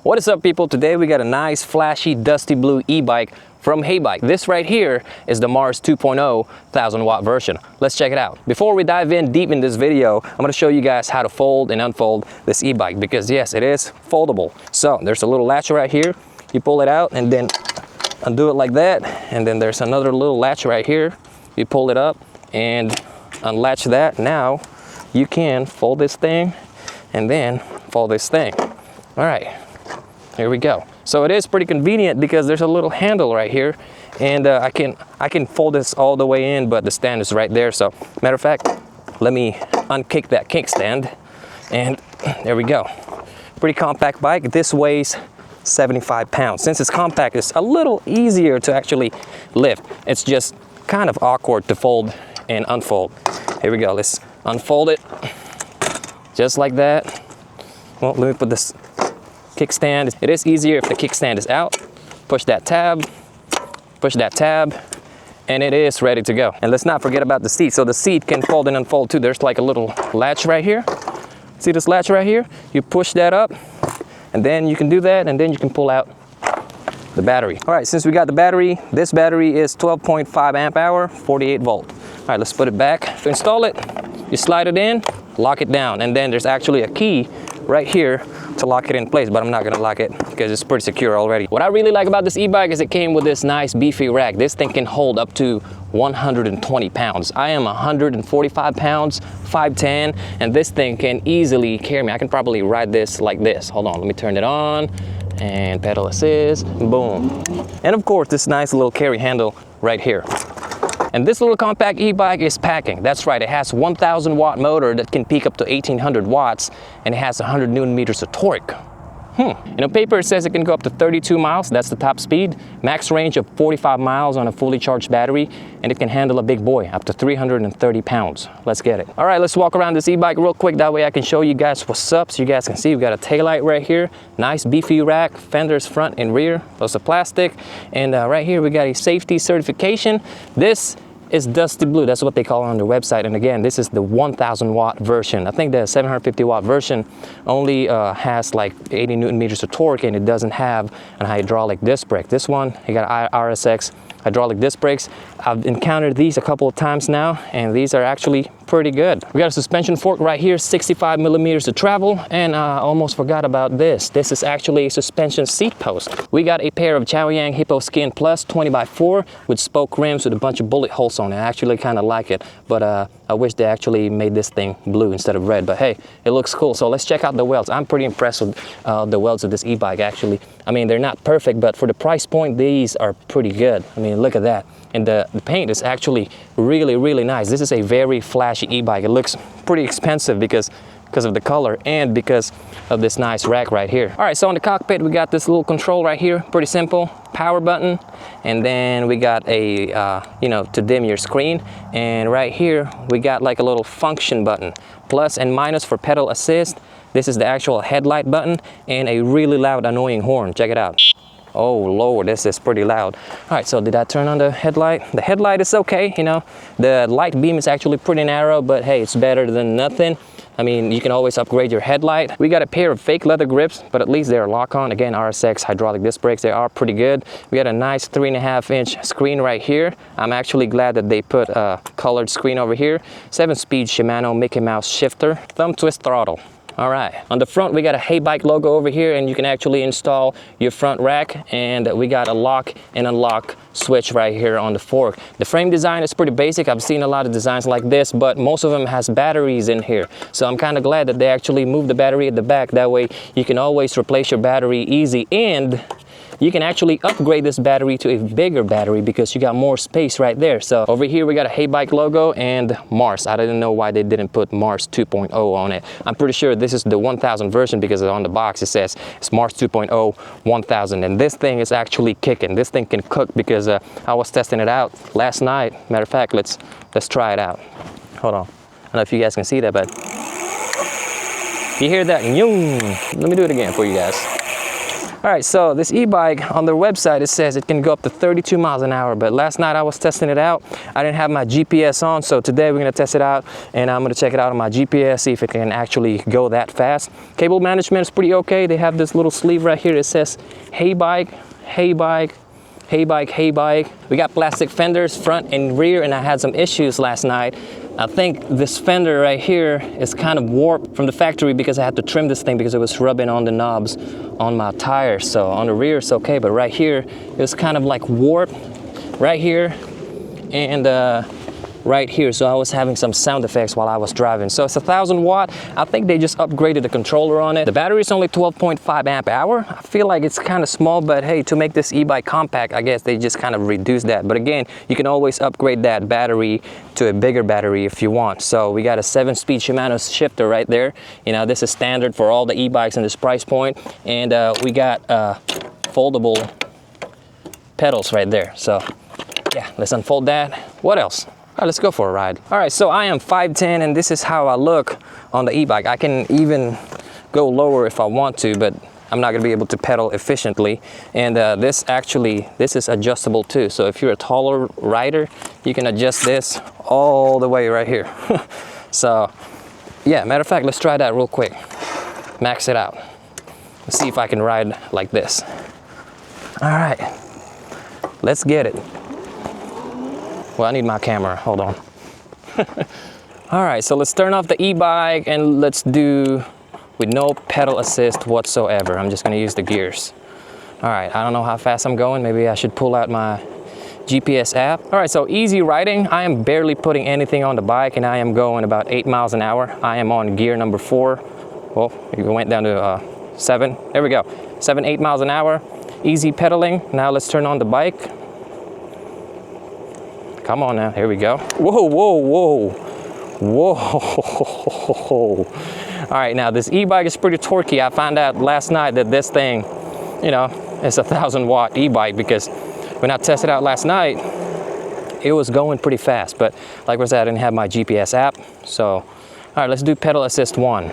What is up, people? Today we got a nice flashy dusty blue e-bike from Heybike. This right here is the Mars 2.0 1000-watt version. Let's check it out. Before we dive in deep in this video, I'm going to show you guys how to fold and unfold this e-bike, because yes, it is foldable. So there's a little latch right here. You pull it out and then undo it like that, and then there's another little latch right here. You pull it up and unlatch that. Now you can fold this thing and then fold this thing. All right. Here we go. So it is pretty convenient because there's a little handle right here, and I can fold this all the way in, but the stand is right there. So matter of fact, let me unkick that kickstand, and there we go. Pretty compact bike. This weighs 75 pounds. Since it's compact, it's a little easier to actually lift. It's just kind of awkward to fold and unfold. Here we go. Let's unfold it just like that. Well, let me put this kickstand. It is easier if the kickstand is out. Push that tab, and it is ready to go. And let's not forget about the seat. So the seat can fold and unfold too. There's like a little latch right here. See this latch right here? You push that up, and then you can do that, and then you can pull out the battery. All right, since we got the battery, this battery is 12.5 amp hour, 48 volt. All right, let's put it back. To install it, you slide it in, lock it down, and then there's actually a key right here to lock it in place, but I'm not gonna lock it because it's pretty secure already. What I really like about this e-bike is it came with this nice beefy rack. This thing can hold up to 120 pounds. I am 145 pounds, 5'10", and this thing can easily carry me. I can probably ride this like this. Hold on, let me turn it on, and pedal assist, boom. And of course, this nice little carry handle right here. And this little compact e-bike is packing. That's right, it has 1,000 watt motor that can peak up to 1,800 watts, and it has 100 Newton meters of torque. In a paper, it says it can go up to 32 miles, that's the top speed, max range of 45 miles on a fully charged battery, and it can handle a big boy, up to 330 pounds. Let's get it. All right, let's walk around this e-bike real quick. That way I can show you guys what's up, so you guys can see. We've got a taillight right here, nice beefy rack, fenders front and rear, those are plastic. And right here, we got a safety certification. This is dusty blue, that's what they call it on their website. And again, this is the 1,000 watt version. I think the 750 watt version only has like 80 Newton meters of torque, and it doesn't have an hydraulic disc brake. This one, you got RSX hydraulic disc brakes. I've encountered these a couple of times now, and these are actually pretty good. We got a suspension fork right here, 65 millimeters of travel, and I almost forgot about this. This is actually a suspension seat post. We got a pair of Chaoyang Hippo Skin Plus 20x4 with spoke rims with a bunch of bullet holes on it. I actually kind of like it, but I wish they actually made this thing blue instead of red, but hey, it looks cool. So let's check out the welds. I'm pretty impressed with the welds of this e-bike actually. I mean, they're not perfect, but for the price point, these are pretty good. I mean, look at that. And the paint is actually really, really nice. This is a very flashy e-bike. It looks pretty expensive because of the color and because of this nice rack right here. All right, so in the cockpit, we got this little control right here, pretty simple, power button, and then we got a, you know, to dim your screen. And right here, we got like a little function button, plus and minus for pedal assist. This is the actual headlight button, and a really loud, annoying horn. Check it out. Oh Lord, this is pretty loud. All right, so did I turn on the headlight? The headlight is okay, you know. The light beam is actually pretty narrow, but hey, it's better than nothing. I mean, you can always upgrade your headlight. We got a pair of fake leather grips, but at least they're lock-on. Again, RSX hydraulic disc brakes, they are pretty good. We got a nice 3.5-inch screen right here. I'm actually glad that they put a colored screen over here. 7-speed Shimano Mickey Mouse shifter, thumb twist throttle. All right, on the front, we got a Heybike logo over here, and you can actually install your front rack, and we got a lock and unlock switch right here on the fork. The frame design is pretty basic. I've seen a lot of designs like this, but most of them has batteries in here. So I'm kind of glad that they actually moved the battery at the back. That way you can always replace your battery easy, and you can actually upgrade this battery to a bigger battery because you got more space right there. So over here, we got a Heybike logo and Mars. I didn't know why they didn't put Mars 2.0 on it. I'm pretty sure this is the 1000 version because on the box it says it's Mars 2.0 1000. And this thing is actually kicking. This thing can cook because I was testing it out last night. Matter of fact, let's try it out. Hold on. I don't know if you guys can see that, but you hear that? Let me do it again for you guys. All right, so this e-bike on their website, it says it can go up to 32 miles an hour, but last night I was testing it out. I didn't have my GPS on, so today we're gonna test it out and I'm gonna check it out on my GPS, see if it can actually go that fast. Cable management is pretty okay. They have this little sleeve right here that says Heybike, Heybike, Heybike, Heybike. We got plastic fenders front and rear, and I had some issues last night. I think this fender right here is kind of warped from the factory because I had to trim this thing because it was rubbing on the knobs on my tires. So on the rear it's okay, but right here it was kind of like warped right here and right here. So I was having some sound effects while I was driving. So it's 1,000 watt. I think they just upgraded the controller on it. The battery is only 12.5 amp hour. I feel like it's kind of small, but hey, to make this e-bike compact, I guess they just kind of reduced that. But again, you can always upgrade that battery to a bigger battery if you want. So we got a 7-speed Shimano shifter right there. You know, this is standard for all the e-bikes in this price point. And we got foldable pedals right there. So yeah, let's unfold that. What else? All right, let's go for a ride. All right, so I am 5'10", and this is how I look on the e-bike. I can even go lower if I want to, but I'm not gonna be able to pedal efficiently. And this is adjustable too. So if you're a taller rider, you can adjust this all the way right here. So yeah, matter of fact, let's try that real quick. Max it out. Let's see if I can ride like this. All right, let's get it. Well, I need my camera, hold on. All right, so let's turn off the e-bike and let's do with no pedal assist whatsoever. I'm just gonna use the gears. All right, I don't know how fast I'm going. Maybe I should pull out my GPS app. All right, so easy riding. I am barely putting anything on the bike and I am going about 8 miles an hour. I am on gear number 4. Well, it went down to 7. There we go, 7, 8 miles an hour. Easy pedaling. Now let's turn on the bike. Come on now, here we go. Whoa, whoa, whoa, whoa. All right, now this e-bike is pretty torquey. I found out last night that this thing, you know, it's a 1,000 watt e-bike because when I tested it out last night, it was going pretty fast. But like I said, I didn't have my GPS app. So, all right, let's do pedal assist 1.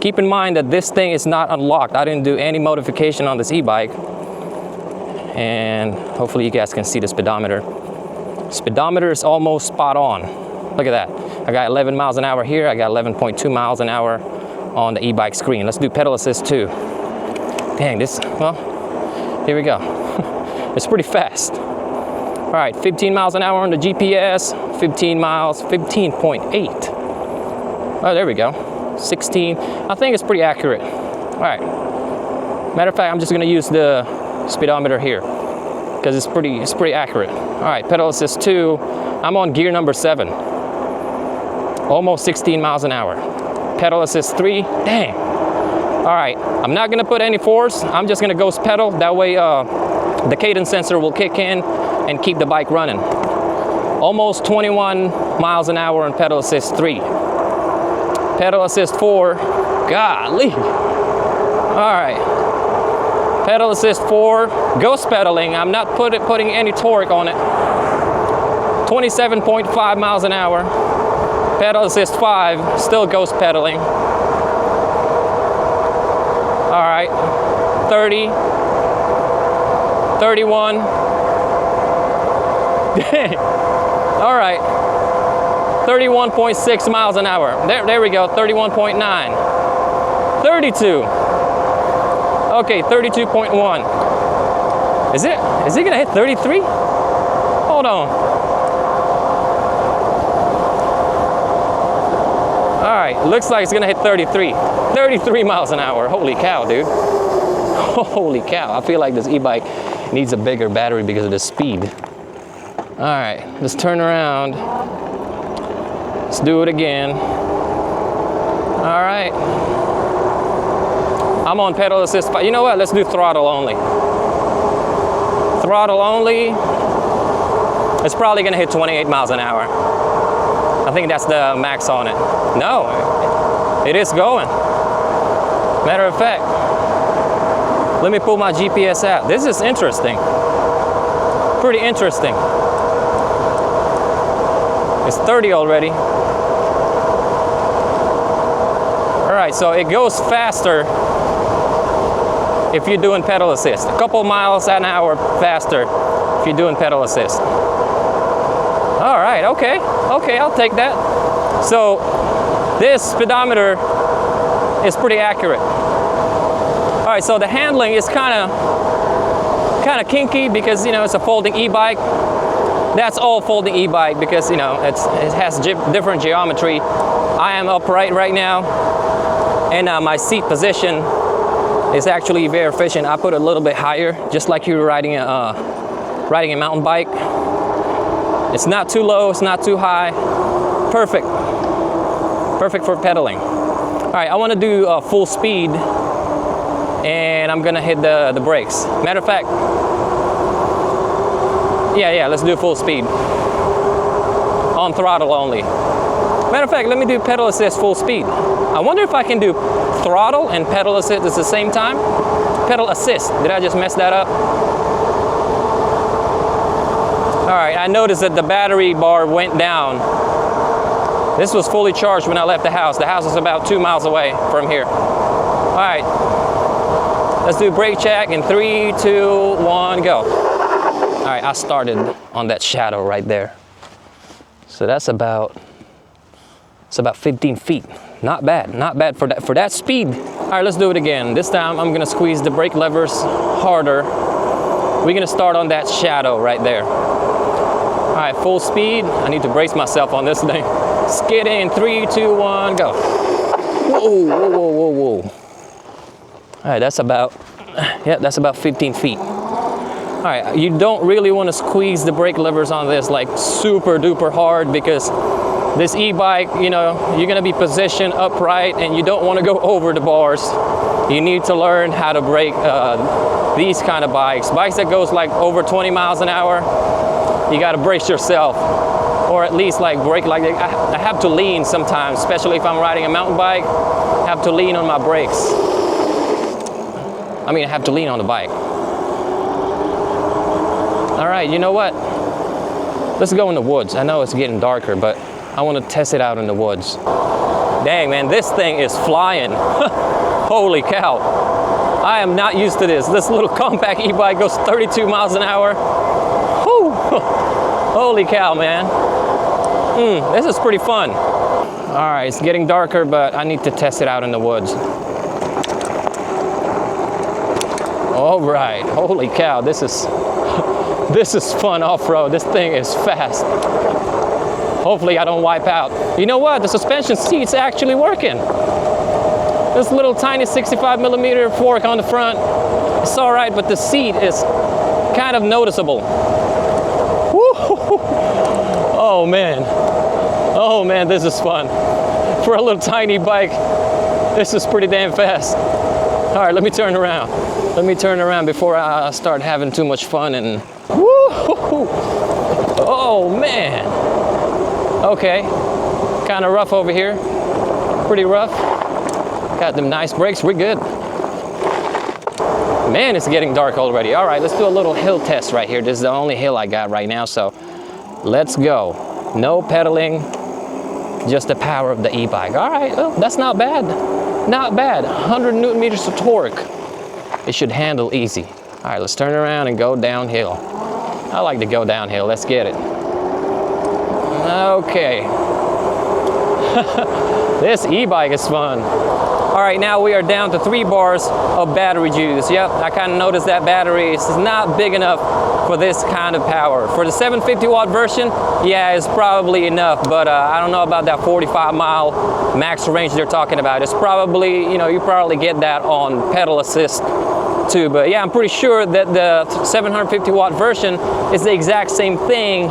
Keep in mind that this thing is not unlocked. I didn't do any modification on this e-bike. And hopefully you guys can see the speedometer. Speedometer is almost spot on. Look at that. I got 11 miles an hour here. I got 11.2 miles an hour on the e-bike screen. Let's do pedal assist 2. Dang, this, well, here we go. It's pretty fast. All right, 15 miles an hour on the GPS, 15 miles, 15.8. Oh, there we go, 16. I think it's pretty accurate. All right, matter of fact, I'm just gonna use the speedometer here because it's pretty accurate. All right, pedal assist 2. I'm on gear number 7. Almost 16 miles an hour. Pedal assist 3. Dang. All right, I'm not gonna put any force. I'm just gonna ghost pedal. That way the cadence sensor will kick in and keep the bike running. Almost 21 miles an hour on pedal assist 3. Pedal assist 4. Golly. All right. Pedal assist 4, ghost pedaling. I'm not putting any torque on it. 27.5 miles an hour. Pedal assist 5, still ghost pedaling. All right, 30, 31. All right, 31.6 miles an hour. There we go, 31.9. 32. Okay, 32.1. Is it gonna hit 33? Hold on. All right, looks like it's gonna hit 33. 33 miles an hour, holy cow, dude. Holy cow, I feel like this e-bike needs a bigger battery because of the speed. All right, let's turn around. Let's do it again. All right. I'm on pedal assist. You know what? Let's do throttle only. Throttle only. It's probably gonna hit 28 miles an hour. I think that's the max on it. No, it is going. Matter of fact, let me pull my GPS app. This is interesting. Pretty interesting. It's 30 already. All right, so it goes faster if you're doing pedal assist. A couple miles an hour faster if you're doing pedal assist. All right, okay, I'll take that. So this speedometer is pretty accurate. All right, so the handling is kind of kinky because, you know, it's a folding e-bike. That's all folding e-bike because, you know, it has different geometry. I am upright right now, and my seat position is actually very efficient. I put it a little bit higher, just like you're riding a mountain bike. It's not too low, it's not too high. Perfect. Perfect for pedaling. All right, I want to do full speed, and I'm gonna hit the brakes. Matter of fact, yeah, let's do full speed. On throttle only. Matter of fact, let me do pedal assist full speed. I wonder if I can do throttle and pedal assist at the same time. Pedal assist, did I just mess that up? All right, I noticed that the battery bar went down. This was fully charged when I left the house. The house is about 2 miles away from here. All right, let's do brake check in 3, 2, 1, go. All right, I started on that shadow right there. So that's about 15 feet. Not bad for that speed. All right, let's do it again. This time I'm gonna squeeze the brake levers harder. We're gonna start on that shadow right there. All right, full speed. I need to brace myself on this thing. Skid in 3, 2, 1, go. Whoa. All right, that's about 15 feet. All right, you don't really want to squeeze the brake levers on this like super duper hard because this e-bike, you know, you're gonna be positioned upright and you don't want to go over the bars. You need to learn how to brake these kind of bikes. Bikes that goes like over 20 miles an hour, you gotta brace yourself. Or at least like brake like I have to lean sometimes, especially if I'm riding a mountain bike, I have to lean on my brakes. I mean, I have to lean on the bike. All right, you know what? Let's go in the woods. I know it's getting darker, but I want to test it out in the woods. Dang, man, this thing is flying. Holy cow. I am not used to this. This little compact e-bike goes 32 miles an hour. Whew. Holy cow, man. This is pretty fun. All right, it's getting darker, but I need to test it out in the woods. All right, holy cow, this is fun off-road. This thing is fast. Hopefully I don't wipe out. You know what? The suspension seat's actually working. This little tiny 65 millimeter fork on the front, it's all right, but the seat is kind of noticeable. Woo-hoo-hoo. Oh man, this is fun. For a little tiny bike, this is pretty damn fast. All right, let me turn around. Let me turn around before I start having too much fun and woo-hoo-hoo. Oh man. Okay, kind of rough over here. Pretty rough. Got them nice brakes, we're good. Man, it's getting dark already. All right, let's do a little hill test right here. This is the only hill I got right now, so let's go. No pedaling, just the power of the e-bike. All right, well, that's not bad. Not bad, 100 Newton meters of torque. It should handle easy. All right, let's turn around and go downhill. I like to go downhill, let's get it. Okay. This e-bike is fun. All right, now we are down to 3 bars of battery juice. Yep, I kind of noticed that battery is not big enough for this kind of power. For the 750 watt version, yeah, it's probably enough, but I don't know about that 45-mile max range they're talking about. It's probably, you know, you probably get that on pedal assist too, but yeah, I'm pretty sure that the 750 watt version is the exact same thing,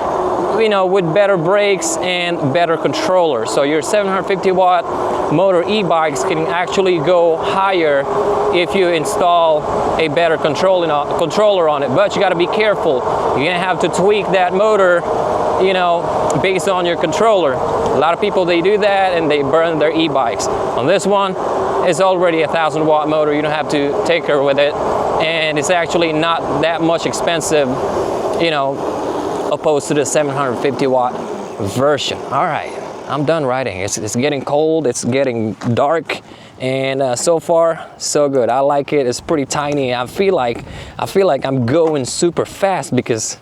you know, with better brakes and better controller. So your 750 watt motor e-bikes can actually go higher if you install a better controller on it, but you got to be careful. You're gonna have to tweak that motor, you know, based on your controller. A lot of people, they do that and they burn their e-bikes. On this one, it's already a 1,000 watt motor. You don't have to tinker with it, and it's actually not that much expensive, you know, opposed to the 750 watt version. All right, I'm done riding. It's getting cold, it's getting dark, and so far so good. I like it. It's pretty tiny. I feel like I'm going super fast because,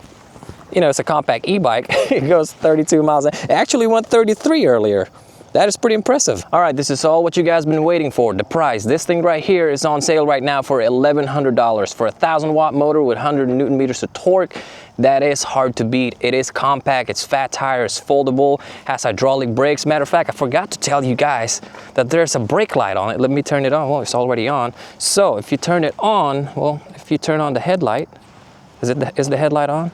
you know, it's a compact e-bike. It goes 32 miles. It actually went 33 earlier. That is pretty impressive. All right, this is all what you guys been waiting for, the price. This thing right here is on sale right now for $1,100 for a 1,000-watt motor with 100 Newton meters of torque. That is hard to beat. It is compact, it's fat tires, foldable, has hydraulic brakes. Matter of fact, I forgot to tell you guys that there's a brake light on it. Let me turn it on. Well, it's already on. So if you turn it on, well, if you turn on the headlight, is the headlight on?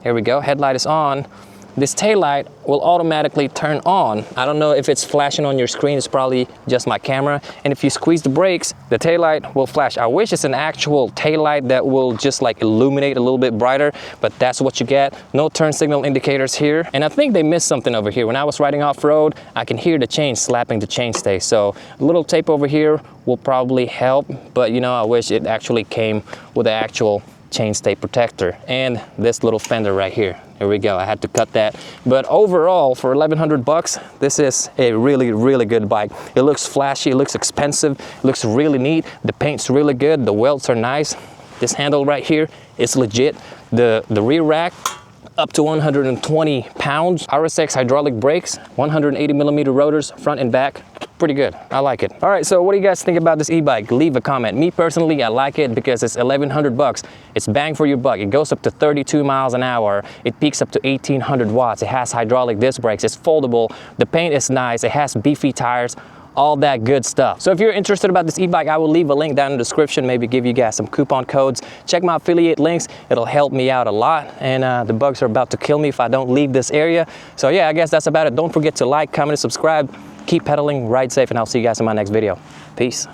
Here we go, headlight is on. This taillight will automatically turn on. I don't know if it's flashing on your screen, it's probably just my camera. And if you squeeze the brakes, the taillight will flash. I wish it's an actual taillight that will just like illuminate a little bit brighter, but that's what you get. No turn signal indicators here. And I think they missed something over here. When I was riding off-road, I can hear the chain slapping the chainstay. So a little tape over here will probably help, but you know, I wish it actually came with the actual chainstay protector and this little fender right here. Here we go. I had to cut that. But overall, for 1,100 bucks, this is a really, really good bike. It looks flashy, it looks expensive, it looks really neat. The paint's really good, the welds are nice. This handle right here is legit. The rear rack, up to 120 pounds. RSX hydraulic brakes, 180 millimeter rotors, front and back. Pretty good. I like it. All right, so what do you guys think about this e-bike? Leave a comment. Me personally, I like it because it's 1,100 bucks. It's bang for your buck. It goes up to 32 miles an hour. It peaks up to 1,800 watts. It has hydraulic disc brakes. It's foldable. The paint is nice. It has beefy tires. All that good stuff. So if you're interested about this e-bike, I will leave a link down in the description, maybe give you guys some coupon codes. Check my affiliate links. It'll help me out a lot. And the bugs are about to kill me if I don't leave this area. So yeah, I guess that's about it. Don't forget to like, comment, and subscribe. Keep pedaling, ride safe, and I'll see you guys in my next video. Peace.